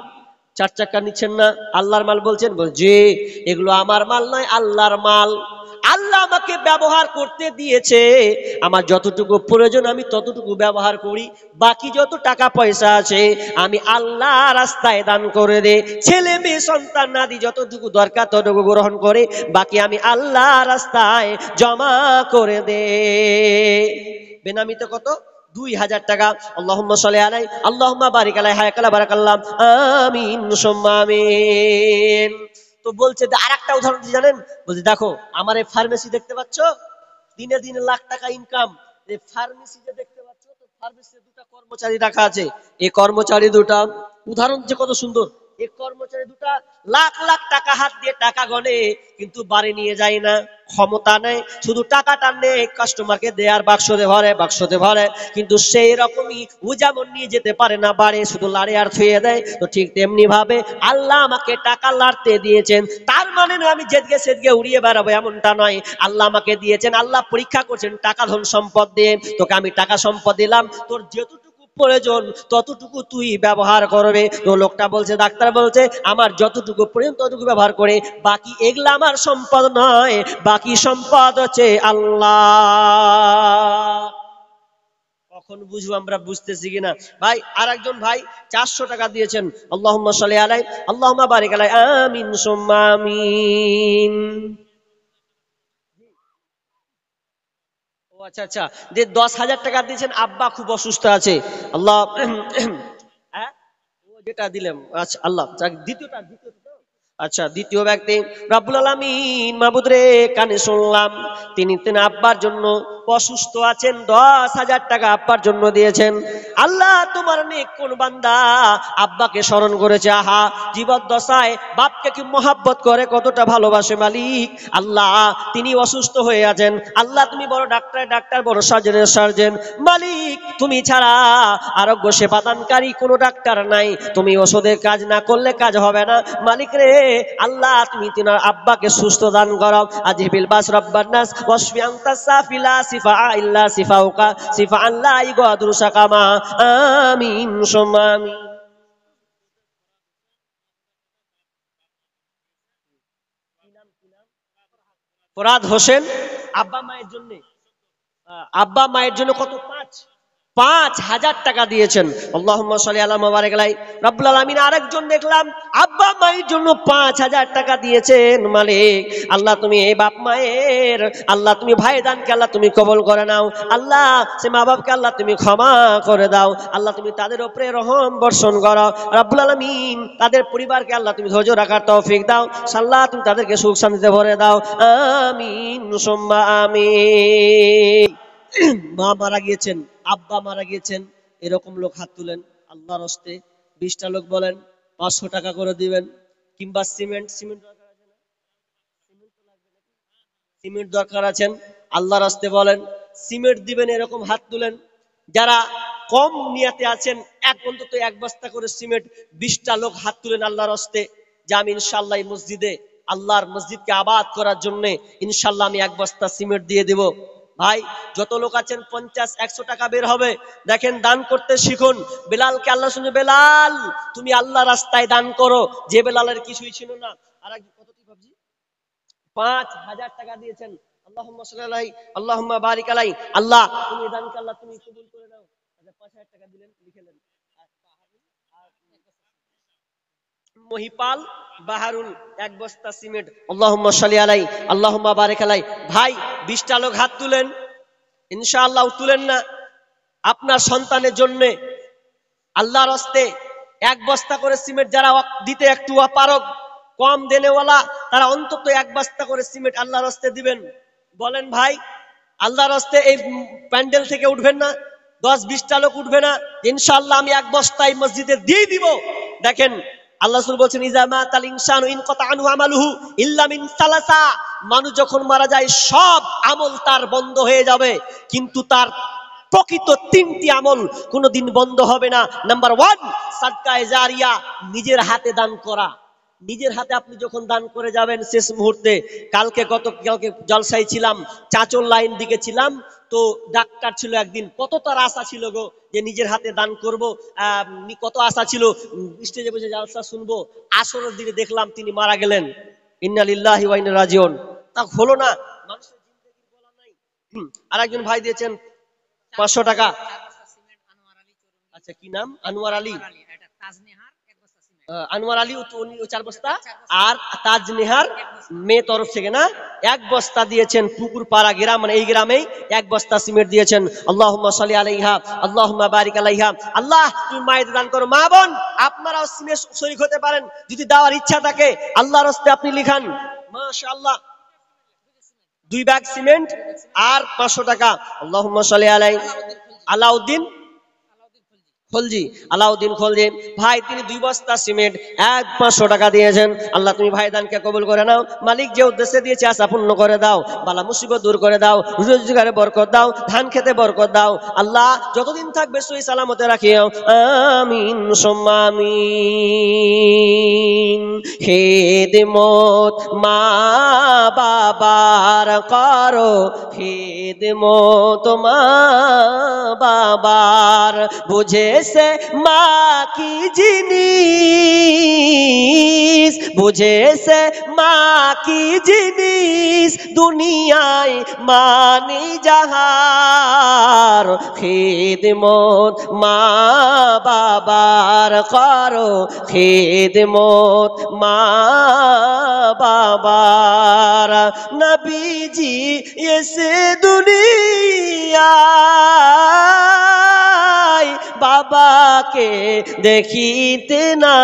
4 চাক্কা নিচ্ছেন না, আল্লাহর মাল বলছেন? জি, এগুলো আমার মাল নয়, আল্লাহর মাল। আল্লাহ আমাকে ব্যবহার করতে দিয়েছে, আমার যতটুকু প্রয়োজন আমি ততটুকু ব্যবহার করি। বাকি যত টাকা পয়সা আছে আমি আল্লাহ রাস্তায় দান করে দে। ছেলে মেয়ে সন্তান নাদি যতটুকু দরকার ততটুকু গ্রহণ করে, বাকি আমি আল্লাহ রাস্তায় জমা করে দে। বেনামিতে কত? 2000 টাকা। আল্লাহুম্মা সাল্লি আলাই, আল্লাহুম্মা বারিক আলাই, হায়াকালা বারাকাল্লাহ, আমিন সুম্মা আমিন। তো বলছে, আরেকটা উদাহরণ কি জানেন? বলছে দেখো আমার এই ফার্মেসি দেখতে পাচ্ছ, দিনে দিনে লাখ টাকা ইনকাম। এই ফার্মেসি যে দেখতে পাচ্ছ, তো ফার্মেসিতে দুটো কর্মচারী রাখা আছে। এই কর্মচারী দুটা উদাহরণ যে কত সুন্দর। এই কর্মচারী দুটা লাখ লাখ টাকা হাত দিয়ে টাকা গনে, কিন্তু বাড়ি নিয়ে যায় না, ক্ষমতা নেই, শুধু টাকাটা নেই কাস্টমারকে দেয়ার, বাক্সতে ভরে, কিন্তু সেই রকমই ও যেমন নিয়ে যেতে পারে না বাড়ি, শুধু লাড়ে আর ছুঁয়ে দেয়। তো ঠিক তেমনি ভাবে আল্লাহ আমাকে টাকা লাড়তে দিয়েছেন, তার মানে না আমি যেদিকে সেদিকে উড়িয়ে বেড়াবো এমনটা নয়। আল্লাহ আমাকে দিয়েছেন, আল্লাহ পরীক্ষা করছেন টাকা ধন সম্পদ দিয়ে। তোকে আমি টাকা সম্পদ দিলাম, তোর যেটুকু প্রয়োজন ততটুকু তুই ব্যবহার করবে। তো লোকটা বলছে, ডাক্তার বলছে আমার যতটুকু প্রয়োজন ততটুকু ব্যবহার করে, বাকি এগুলা আমার সম্পদ নয়, বাকি সম্পদ হচ্ছে আল্লাহ। কখন বুঝবো আমরা, বুঝতেছি কিনা ভাই? আর একজন ভাই 400 টাকা দিয়েছেন, আল্লাহুম্মা সাল্লি আলাইহি আল্লাহুম্মা বারিক আলাইহি, আমিন সুম্মা আমিন। ও আচ্ছা আচ্ছা, যে 10,000 টাকা দিয়েছেন, আব্বা খুব অসুস্থ আছে, আল্লাহ হ্যাঁ ও যেটা দিলাম, আচ্ছা আল্লাহ দ্বিতীয়টা, আচ্ছা দ্বিতীয় ব্যক্তি, রব্বুল আলামিন মাবুদ রে, কানে শুনলাম তিনি আব্বার জন্য অসুস্থ আছেন, 10,000 টাকা আব্বার জন্য দিয়েছেন। আল্লাহ তোমার নেক কোন বান্দা আব্বাকে স্মরণ করেছে, আহা জীবদ্দশায় বাপকে কি মহাব্বত করে, কতটা ভালোবাসে মালিক। আল্লাহ তিনি অসুস্থ হয়ে আছেন, আল্লাহ তুমি বড় ডাক্তার, বড় সার্জেন মালিক, তুমি ছাড়া আরোগ্য সেবাদানকারী কোনো ডাক্তার নাই, তুমি ওষুধের কাজ না করলে কাজ হবে না মালিক রে। আল্লাহ তুমি তিনার আব্বাকে সুস্থ দান করো, আজিবিল বাস রব্বান নাস ওয়াশফি আনতা সাফিলা শিফা ইল্লা শিফাউকা শিফা আল্লাহ ইগাদুর সাকামা, আমিন সুম্মা আমিন। ফরহাদ হোসেন আব্বা মায়ের জন্য কত? 5,000 টাকা দিয়েছেন, আল্লাহুম্মা সাল্লি আলা মুবারিক আলাইহি। রব্বুল আলামিন আরেকজন দেখলাম আব্বা মায়ের জন্য 5,000 টাকা দিয়েছেন। মালিক আল্লাহ তুমি এই বাপ মায়ের, আল্লাহ তুমি ভাই দানকে আল্লাহ তুমি কবুল করে নাও, আল্লাহ সে মা বাপকে আল্লাহ তুমি ক্ষমা করে দাও, আল্লাহ তুমি তাদের উপরে রহম বর্ষণ করো, রব্বুল আলামিন তাদের পরিবারকে আল্লাহ তুমি ধৈর্য রাখার তৌফিক দাও, আল্লাহ তুমি তাদেরকে সুখ শান্তিতে ভরে দাও, আমিন সুম্মা আমিন। মা মারা গিয়েছেন, আব্বা মারা গিয়েছেন, এরকম লোক হাত তুলেন আল্লাহর হস্তে। 20টা লোক বলেন 500 টাকা করে দিবেন। কিংবা সিমেন্ট দরকার আছেন, আল্লাহর হস্তে বলেন সিমেন্ট দিবেন, এরকম হাত তুলেন। যারা কম নিয়াতে আছেন, অন্তত 1 বস্তা করে সিমেন্ট, 20টা লোক হাত তুলেন আল্লাহর হস্তে, যে আমি ইনশাআল্লাহ এই মসজিদে, আল্লাহর মসজিদকে আবাদ করার জন্য ইনশাআল্লাহ আমি 1 বস্তা সিমেন্ট দিয়ে দেব। ভাই যত লোক আছেন 50-100 টাকা বের হবে। দেখেন দান করতে শিখুন। বেলালকে আল্লাহ শুনে, বেলাল তুমি আল্লাহ রাস্তায় দান করো, যে বেলালের কিছুই ছিল না। আর কত কি ভাবছি, 5,000 টাকা দিয়েছেন, আল্লাহুম্মা সাল্লি আলাইহি আল্লাহুম্মা বারিক আলাইহি, আল্লাহ তুমি দানকে আল্লাহ তুমি কবুল করে নাও। আচ্ছা 5,000 টাকা দিলেন, লিখে নেন। মহিপাল বাহারুল 1 বস্তা সিমেন্ট, আল্লাহুম্মা সাল্লি আলাইহি আল্লাহুম্মা বারিক আলাইহি। ভাই 20টা লোক হাত তুলেন, ইনশাআল্লাহ তুলেন না, আপনার সন্তানের জন্য আল্লাহর হস্তে 1 বস্তা করে সিমেন্ট, যারা দিতে একটু অপারগ, কম দেনেওয়ালা, তারা অন্তত 1 বস্তা করে সিমেন্ট আল্লাহর হস্তে দিবেন। বলেন ভাই, আল্লাহর হস্তে এই প্যান্ডেল থেকে উঠবেন না? 10-20টা লোক উঠবে না? ইনশাআল্লাহ আমি 1 বস্তা এই মসজিদে দিয়ে দিব। দেখেন আল্লাহ রাসূল বলছেন, ইজা মাতাল ইনসানু ইনকাতা আনহু আমালুহু ইল্লা মিন সালাসা, মানুষ যখন মারা যায় সব আমল তার বন্ধ হয়ে যাবে, কিন্তু তার প্রকৃত 3টি আমল কোনোদিন বন্ধ হবে না। নাম্বার 1 সাদকায়ে জারিয়া, নিজের হাতে দান করা। নিজের হাতে আপনি যখন দান করে যাবেন শেষ মুহূর্তে। কালকে জলসায় ছিলাম, চাঁচল লাইন দিকে ছিলাম, তো ডাক্তার ছিল একদিন, কত তার আশা ছিল গো, যে নিজের হাতে দান করব, কত আশা ছিল, স্টেজে বসে জলসা শুনবো। আসরের দিকে দেখলাম তিনি মারা গেলেন, ইন্না লিল্লাহি ওয়া ইন্না রাজিউন। তা হলো না, মানুষের জিন্দেগি বলা নাই। আর একজন ভাই দিয়েছেন 500 টাকা। আচ্ছা কি নাম? আনোয়ার আলী। আনোয়ার আলী 4 বস্তা, আর তাজ নেহার মেয়ে তরফ থেকে না 1 বস্তা দিয়েছেন। পুকুরপাড়া গ্রাম, মানে এই গ্রামেই 1 বস্তা সিমেন্ট দিয়েছেন। আল্লাহুম্মা সাল্লি আলাইহা আল্লাহুম্মা বারিক আলাইহা। আল্লাহ তুমি মায়ের দান করো। মা বোন আপনারাও সিমেন্ট শরীক হতে পারেন, যদি দেওয়ার ইচ্ছা থাকে আল্লাহর রাস্তায় আপনি লিখান। মাশাআল্লাহ 2 ব্যাগ সিমেন্ট আর 500 টাকা। আল্লাহুম্মা সাল্লি আলাইহি আলাউদ্দিন খলজি, আলাউদ্দিন খলজি ভাই, তিনি 2 বস্তা সিমেন্ট 500 টাকা দিয়েছেন। আল্লাহ তুমি ভাই দানকে কবুল করে নাও। মালিক যে উদ্দেশ্যে দিয়েছে আশা পূর্ণ করে দাও, বালা মুসিবত দূর করে দাও, রোজগারে বরকত দাও, ধান খেতে বরকত দাও। আল্লাহ যতদিন থাকবে সহি সালামতে রাখিও, আমিন সুম্মা আমিন। খেদমত মা বাবার করো, খেদমত মা বাবার, বুঝেছে মা কি জিনিস, বুঝেছে মা কি জিনিস, দুনিয়ায় মানি যাহার, খেদমত মা বাবার করো, খেদমত মা বাবার। নবীজি এসে দুনিয়ায় বাবাকে দেখিতে না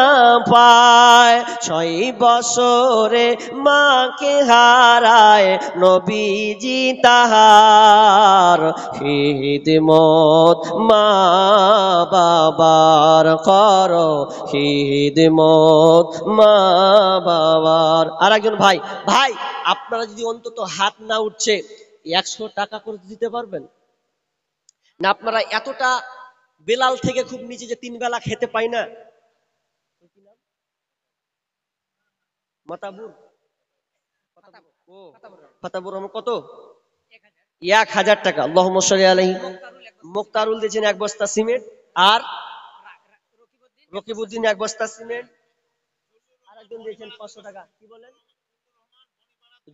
পায়, 6 বছরে মাকে হারায় নবীজি তাহার, খিদমত মা বাবার করো, খিদমত মা বাবার। আর একজন ভাই, ভাই আপনারা যদি অন্তত হাত না উঠছে 100 টাকা করে দিতে পারবেন না? আপনারা এতটা বেলাল থেকে খুব নিচে যে 3 বেলা খেতে পাই না, মাতাবুর ও ফাতাবুর রহমান, কত? 1000 টাকা। আল্লাহুম্মা সাল্লি আলাইহি। মুক্তারুল দিয়েছেন 1 বস্তা সিমেন্ট, আর রকিবউদ্দিন 1 বস্তা সিমেন্ট, আর একজন দিয়েছেন 500 টাকা। কি বলেন?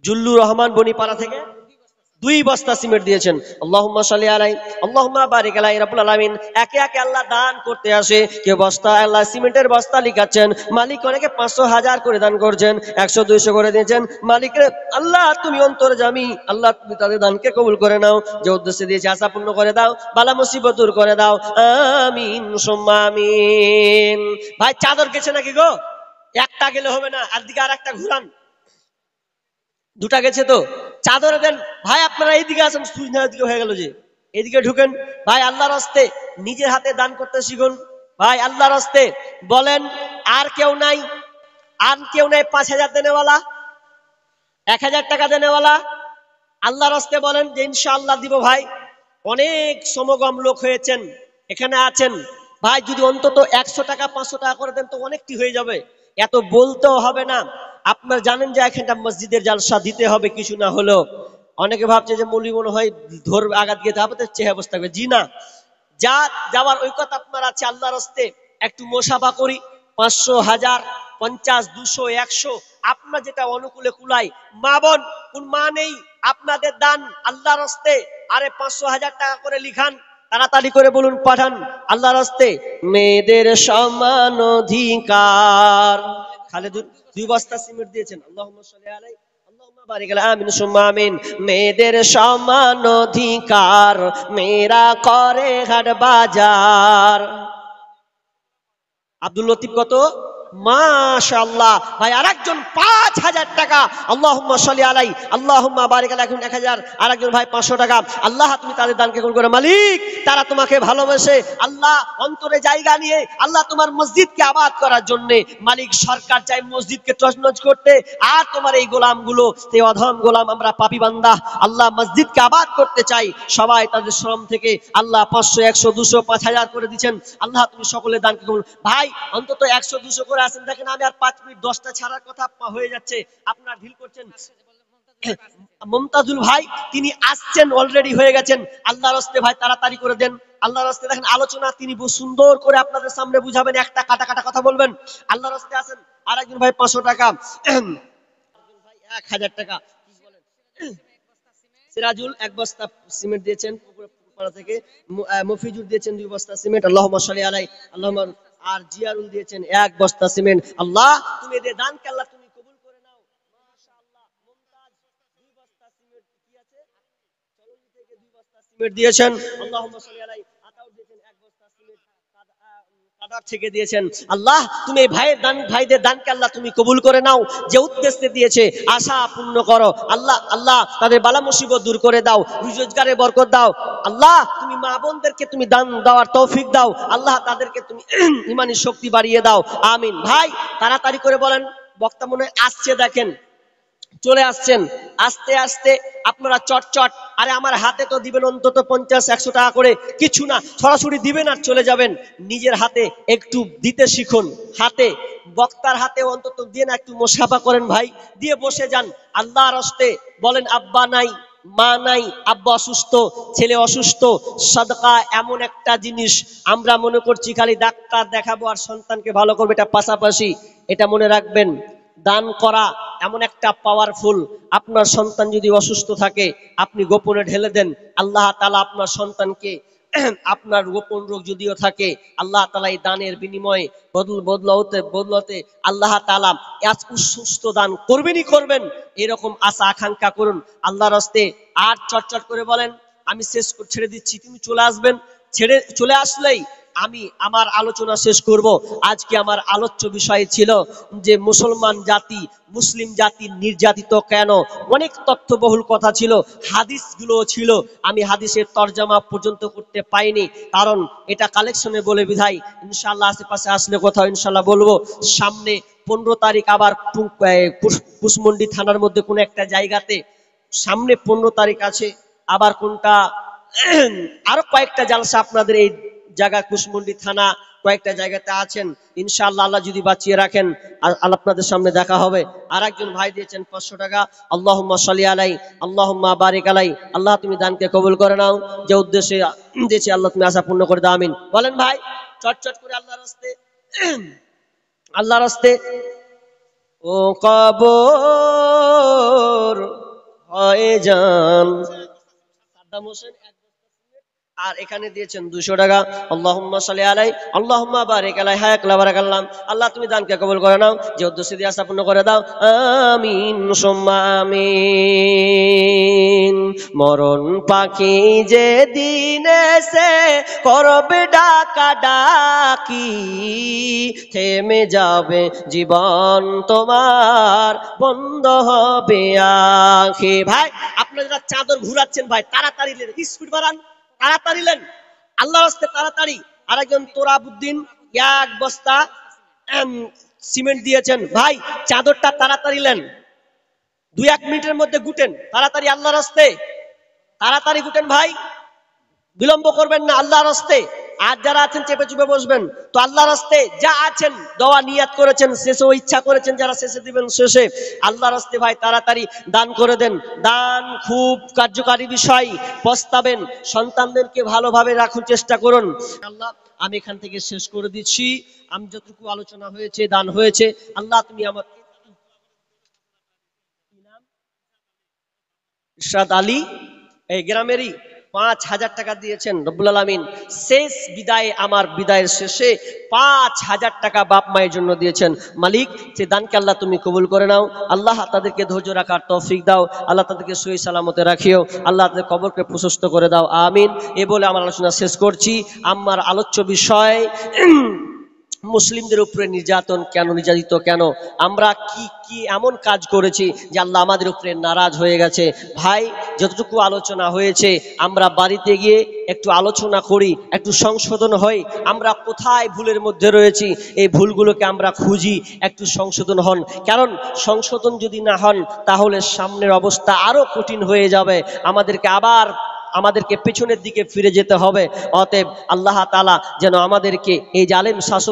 জুল্লুর রহমান বনিপাড়া থেকে 2 বস্তা সিমেন্ট দিয়েছেন। আল্লাহুম্মা সাল্লি আলাইহি, আল্লাহুম্মা বারিক আলাইহি। রাব্বুল আলামিন একে একে আল্লাহ দান করতে আসে, কেউ বস্তা আল্লাহ সিমেন্টের বস্তা লিখাচ্ছেন, মালিক অনেকে 500 1000 করে দান করছেন, 100 200 করে দিয়েছেন। মালিকের আল্লাহ তুমি অন্তর্যামী, আল্লাহ তুমি তাদের দানকে কবুল করে নাও, যে উদ্দেশ্যে দিয়েছে আশা পূর্ণ করে দাও, বালা মুসিবত দূর করে দাও, আমিন সুম্মা আমিন। ভাই চাদর গেছে নাকি গো? একটা গেলে হবে না, আর দিকে আর একটা ঘুরান। 2টা গেছে তো, চাদরে দেন। ভাই আপনারা এইদিকে আসেন, সুইনার দিকে হয়ে গেল যে, এদিকে ঢুকেন। ভাই আল্লাহর হস্তে নিজের হাতে দান করতে শিখুন। ভাই আল্লাহর হস্তে বলেন, আর কেউ নাই, আর কেউ নাই 5000 দেনেওয়ালা, 1000 টাকা দেনেওয়ালা, আল্লাহর হস্তে বলেন যে ইনশাআল্লাহ দিব। ভাই অনেক সমাগম লোক হয়েছেন, এখানে আছেন। ভাই যদি অন্তত 100 টাকা 500 টাকা করে দেন তো অনেকটি হয়ে যাবে, এত বলতেও হবে না। আপনারা জানেন যে এখানটা মসজিদের জালসা দিতে হবে কিছু না হলেও। অনেকে ভাবছে যে মৌলভী মনে হয় ধর আঘাত গিয়ে তারপরে চেহারা বসে থাকবে, জি না। যা যাওয়ার ঐকত আপনার আছে, আল্লাহর হস্তে একটু মোসাফা করি, 500 1000 50 200 100 আপনার যেটা অনুকূলে কুলাই। মা বোন, কোন মা নেই, আপনাদের দান আল্লাহর হস্তে, আরে 500 1000 টাকা করে লিখান, তাড়াতাড়ি করে বলুন পাঠান আল্লাহর হস্তে। মেয়েদের সমান অধিকার, খালেদুর 2 বস্তা সিমেন্ট দিয়েছেন। আল্লাহুম্মা সাল্লি আলাইহি, আল্লাহুম্মা বারিক আলাইহি, আমিন সুম্মা আমিন। মেয়েদের সমান অধিকার, মেয়েরা করে হাট বাজার। আব্দুল লতিফ কত? মাশাআল্লাহ। ভাই আরেকজন 5000 টাকা। আল্লাহুম্মা সাল্লি আলাইহি, আল্লাহুম্মা বারিক আলাইহি, 1000। আরেকজন ভাই 500 টাকা। আল্লাহ তুমি তাদের দানকে কবুল করে। মালিক তারা তোমাকে ভালোবাসে, আল্লাহ অন্তরে জায়গা নিয়ে, আল্লাহ তোমার মসজিদকে আবাদ করার জন্য। মালিক সরকার চাই মসজিদকে তছনছ করতে, আর তোমার এই গোলামগুলো, এই অধম গোলাম আমরা পাপী বান্দা, আল্লাহ মসজিদকে আবাদ করতে চাই। সবাই তাদের শ্রম থেকে আল্লাহ 500 100 200 5000 করে দিচ্ছেন। আল্লাহ তুমি সকলে দানকে কবুল। ভাই অন্তত 100 200 করে আসেন। দেখেন আমি আর 5 মিনিট 10টা ছাড়ার কথা হয়ে যাচ্ছে, আপনার ঢিল করছেন। মুমতাজুল ভাই তিনি আসছেন, অলরেডি হয়ে গেছেন। আল্লাহর হস্তে ভাই তাড়াতাড়ি করে দেন। আল্লাহর হস্তে দেখেন আলোচনা তিনি সুন্দর করে আপনাদের সামনে বুঝাবেন, একটা কাটা কাটা কথা বলবেন। আল্লাহর হস্তে আছেন। আরেকজন ভাই 500 টাকা, ভাই 1000 টাকা। সিরাজুল 1 বস্তা সিমেন্ট দিয়েছেন পুকুরপাড়া থেকে। মফিজুর দিয়েছেন 2 বস্তা সিমেন্ট। আল্লাহুম্মা সাল্লি আলাইহি, আল্লাহুম্মা। আর জিয়ারুল দিয়েছেন 1 বস্তা সিমেন্ট। আল্লাহ তুমি এদের দানকে আল্লাহ তুমি কবুল করে নাও। মাশাআল্লাহ। মুমতাজ 2 বস্তা সিমেন্ট কি আছে, চলনি থেকে 2 বস্তা সিমেন্ট দিয়েছেন। আল্লাহুম্মা সাল্লি আলাইহি। আতাউর দিয়েছেন 1 বস্তা সিমেন্ট। থেকে দিয়েছেন। আল্লাহ তুমি এই ভাইদের দানকে আল্লাহ তুমি কবুল করে নাও, যে উদ্দেশ্যে দিয়েছে আশা পূর্ণ করো আল্লাহ। আল্লাহ তাদের বালা মুসিবত দূর করে দাও, রোজগারে বরকত দাও আল্লাহ। তুমি মা বোনদেরকে তুমি দান দেওয়ার তৌফিক দাও আল্লাহ, তাদেরকে তুমি ইমানি শক্তি বাড়িয়ে দাও, আমিন। ভাই তাড়াতাড়ি করে বলেন, বক্তা মনে আসছে, দেখেন চলে আসছেন। আস্তে আস্তে আপনারা চটচট, আরে আমার হাতে তো দিবেন অন্তত 50-100 টাকা করে, কিছু না, সরাসরি দিবেন আর চলে যাবেন। নিজের হাতে একটু দিতে শিখুন, হাতে বক্তার হাতে অন্তত দিয়ে না একটু মোসাফা করেন ভাই, দিয়ে বসে যান। আল্লাহর হস্তে বলেন, আব্বা নাই, মা নাই, আব্বা অসুস্থ, ছেলে অসুস্থ। সাদকা এমন একটা জিনিস, আমরা মনে করছি খালি ডাক্তার দেখাবো আর সন্তানকে ভালো করবে, এটা পাশাপাশি। এটা মনে রাখবেন, দান করা এমন একটা পাওয়ারফুল। আপনার সন্তান যদি অসুস্থ থাকে, আপনি গোপনে ঢেলে দেন, আল্লাহ তাআলা আপনার সন্তানকে, আপনার গোপন রোগ যদিও থাকে, আল্লাহ তাআলা এই দানের বিনিময়ে বদলতে আল্লাহ তাআলা সুস্থ দান করবেনই করবেন, এরকম আশা আকাঙ্ক্ষা করুন আল্লাহর হস্তে। আর চটচট করে বলেন, আমি শেষ ছেড়ে দিচ্ছি, তুমি চলে আসবেন। চলে আসলেই আমি আমার আলোচনা শেষ করব। আজকে আমার আলোচ্য বিষয় ছিল যে মুসলমান জাতি, মুসলিম জাতি নির্যাতিত কেন। অনেক তথ্যবহুল কথা ছিল, হাদিসগুলো ছিল, আমি হাদিসের তরজমা পর্যন্ত করতে পাইনি, কারণ এটা কালেকশনে বলে বিধায়। ইনশাআল্লাহ আশেপাশে আসলে কোথাও ইনশাআল্লাহ বলবো। সামনে 15 তারিখ আবার কুশমন্ডি থানার মধ্যে কোন একটা জায়গাতে, সামনে 15 তারিখ আছে, আবার কোনটা আরো কয়েকটা জালসা আপনাদের এই জায়গা কুশমন্ডি থানা কয়েকটা জায়গাতে আছেন। ইনশাআল্লাহ আল্লাহ যদি বাঁচিয়ে রাখেন আপনাদের সামনে দেখা হবে। আর একজন ভাই দিয়েছেন 500 টাকা, আল্লাহুম্মা সাল্লি আলাই, আল্লাহুম্মা বারিক আলাই। আল্লাহ তুমি দানকে কবুল করে নাও, যে উদ্দেশ্যে দিয়েছি আল্লাহ তুমি আশা পূর্ণ করে দাও, আমিন। বলেন ভাই চটচট করে আল্লাহর হস্তে, আল্লাহর হস্তে। ও কবর হয়ে যান, সাদ্দাম হোসেন। আর এখানে দিয়েছেন 200 টাকা, আল্লাহুম্মা সাল্লি আলাই, আল্লাহুম্মা বারিক আলাই, হায়াক বারাকাল্লাহ। আল্লাহ তুমি দানকে কবুল করে নাও, যে উদ্দেশ্যে দিয়ে আশা পূর্ণ করে দাও, আমিন সুম্মা আমিন। মরণ পাখি যে দিন এসে করবে ডাকা ডাকি, থেমে যাবে জীবন তোমার, বন্ধ হবে আঁখি। ভাই আপনারা যারা চাদর ঘুরাচ্ছেন ভাই তাড়াতাড়ি স্পিড বাড়ান, তাড়াতাড়ি লেন আল্লাহর হস্তে, তাড়াতাড়ি। আরেকজন তোরাবুদ্দিন 1 বস্তা সিমেন্ট দিয়েছেন, ভাই চাদরটা তাড়াতাড়ি লেন, 2-1 মিনিটের মধ্যে গুটেন তাড়াতাড়ি আল্লাহর হস্তে, তাড়াতাড়ি গুটেন ভাই, বিলম্ব করবেন না আল্লাহর হস্তে। আর যারা আছেন চেপে চুপে বসবেন, তো আল্লাহর হস্তে যা আছেন দোয়া নিয়াত করেছেন শেষে, ইচ্ছা করেছেন যারা শেষে দিবেন শেষে, আল্লাহর হস্তে ভাই তাড়াতাড়ি দান করে দেন। দান খুব কার্যকারী বিষয়, পস্তাবেন, সন্তানদেরকে ভালোভাবে রাখার চেষ্টা করুন। আল্লাহ আমি এখান থেকে শেষ করে দিচ্ছি, আমি যতটুকু আলোচনা হয়েছে, দান হয়েছে, আল্লাহ তুমি আমাকে, ইরশাদ আলী এই গ্রামেরই 5000 টাকা দিয়েছেন রব্বুল আলামিন। শেষ বিদায়, আমার বিদায়ের শেষে 5000 টাকা বাপ মায়ের জন্য দিয়েছেন। মালিক সে দানকে আল্লাহ তুমি কবুল করে নাও, আল্লাহ তাদেরকে ধৈর্য রাখার তৌফিক দাও, আল্লাহ তাদেরকে সহি সালামতে রাখিও, আল্লাহ তাদের কবরকে প্রশস্ত করে দাও, আমিন। এ বলে আমার আলোচনা শেষ করছি। আমার আলোচ্য বিষয় মুসলিমদের উপরে নির্যাতন কেন, নির্যাতিত কেন, আমরা কি কি এমন কাজ করেছি যে আল্লাহ আমাদের উপরে নারাজ হয়ে গেছে। ভাই যতটুকু আলোচনা হয়েছে আমরা বাড়িতে গিয়ে একটু আলোচনা করি, একটু সংশোধন হই, আমরা কোথায় ভুলের মধ্যে রয়েছি এই ভুলগুলোকে আমরা খুঁজি, একটু সংশোধন হন। কারণ সংশোধন যদি না হন তাহলে সামনের অবস্থা আরো কঠিন হয়ে যাবে, আমাদেরকে পেছনের দিকে ফিরে যেতে হবে। অতএব আল্লাহ তাআলা যেন আমাদেরকে এই জালেম শাসক